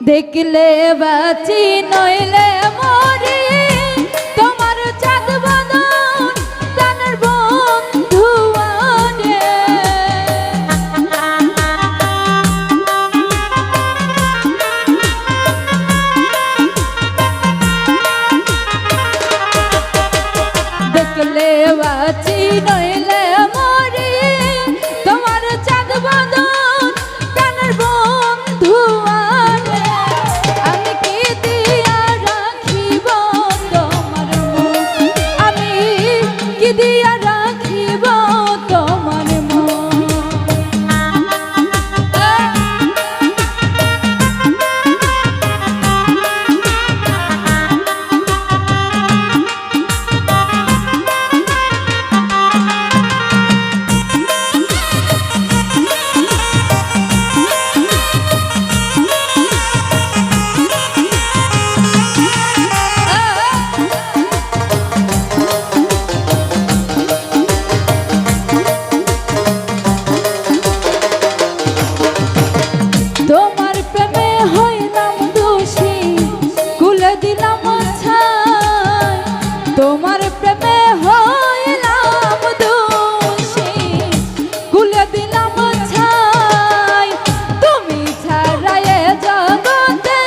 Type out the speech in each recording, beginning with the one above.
দেখলে বাঁচি নইলে মরি তোমার চাঁদ বদন প্রাণের বন্ধু আরে। দেখলে বাঁচি নইলে মরি তোমার চাঁদ বদন প্রাণের বন্ধু আরে। আমি কি দিয়া রাখিব তোমার মন, আমি কি দিয়া রাখিব তোমার মন। তোমার প্রেমে হইলাম দোষী কুলে দিলাম ছাই, তোমার প্রেমে হইলাম দোষী কুলে দিলাম ছাই। তুমি ছাড়া এ জগতে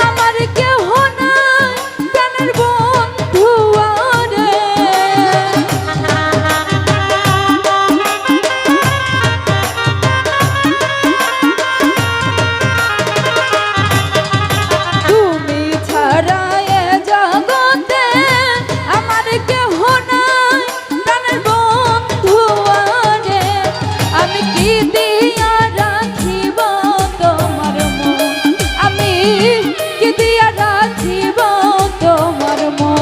আমার কেহ নাই প্রাণের বন্ধু আরে। তুমি ছাড়া এ জগতে আমার কেহ নাই প্রাণের বন্ধু আরে। আমি কি দিয়া রাখিব তোমার মন, আমি কি দিয়া রাখিব তোমার মন।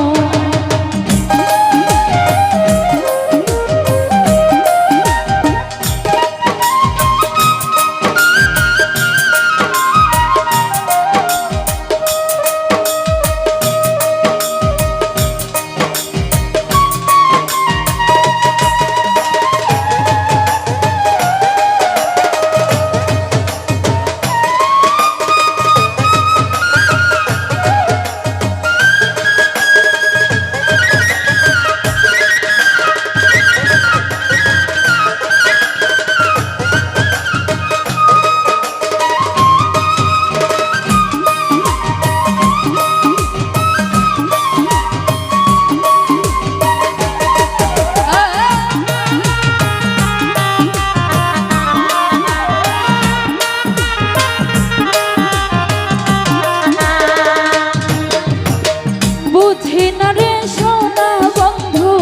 বুঝি না রে সোনা বন্ধু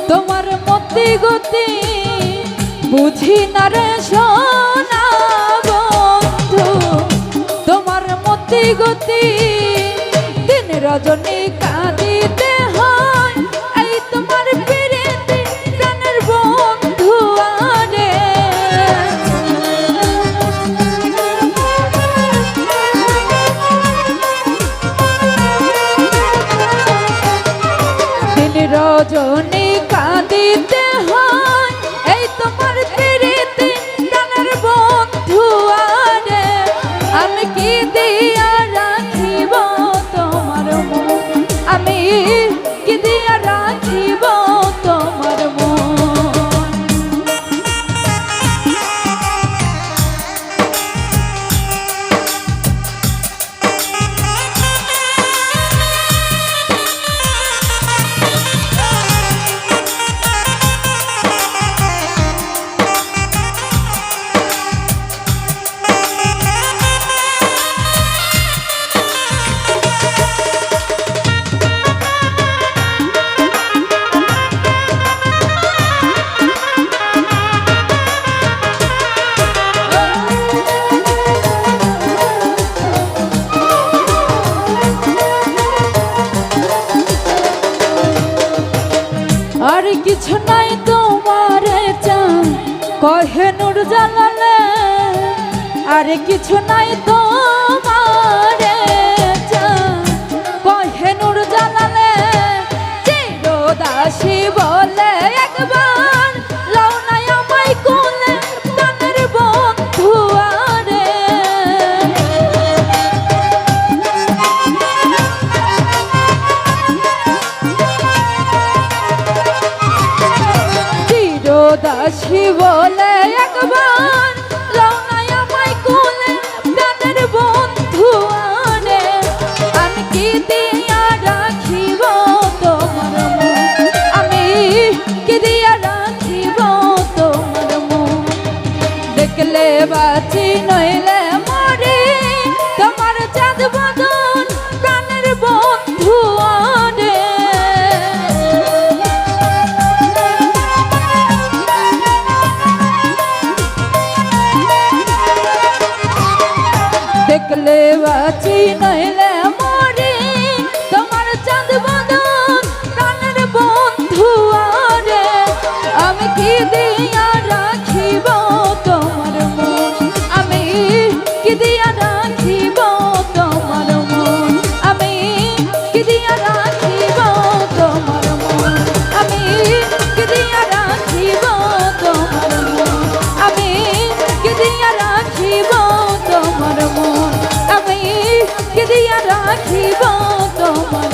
তোমার মতি গতি, বুঝি না রে সোনা বন্ধু তোমার মতি গতি। দিন রজনী কাঁদিতে হয় এই তোমার পিরিতি প্রাণের বন্ধু আরে। দিন রজনী কাঁদিতে হয় এই তোমার পিরিতি প্রাণের বন্ধু আরে। আমি কি দিয়া রাখিব তোমার মন, আমি কি দিয়া রাখিব তোমার মন। আর কিছু নাই তোমার চান কহে নূর জালালে, আর কিছু নাই তোমার চান কহে নূর জালালে। চিরদাসী বলে একবার লাও নাই আমায় কোলে প্রাণের বন্ধু আরে। বাঁচি নইলে মরি তোমার চাঁদ বদন প্রাণের বন্ধু আরে দেখলে বাঁচি নইলে মরি তোমার চাঁদ বদন প্রাণের বন্ধু আরে আমি কি দিয়া রাখিব তোমার মন আমি কি দিয়া রাখিব তোমার মন আমি কি দিয়া রাখিব তোমার মন আমি কি দিয়া রাখিব তোমার মন আমি কি দিয়া রাখিব তোমার মন আমি কি দিয়া রাখিব তোমার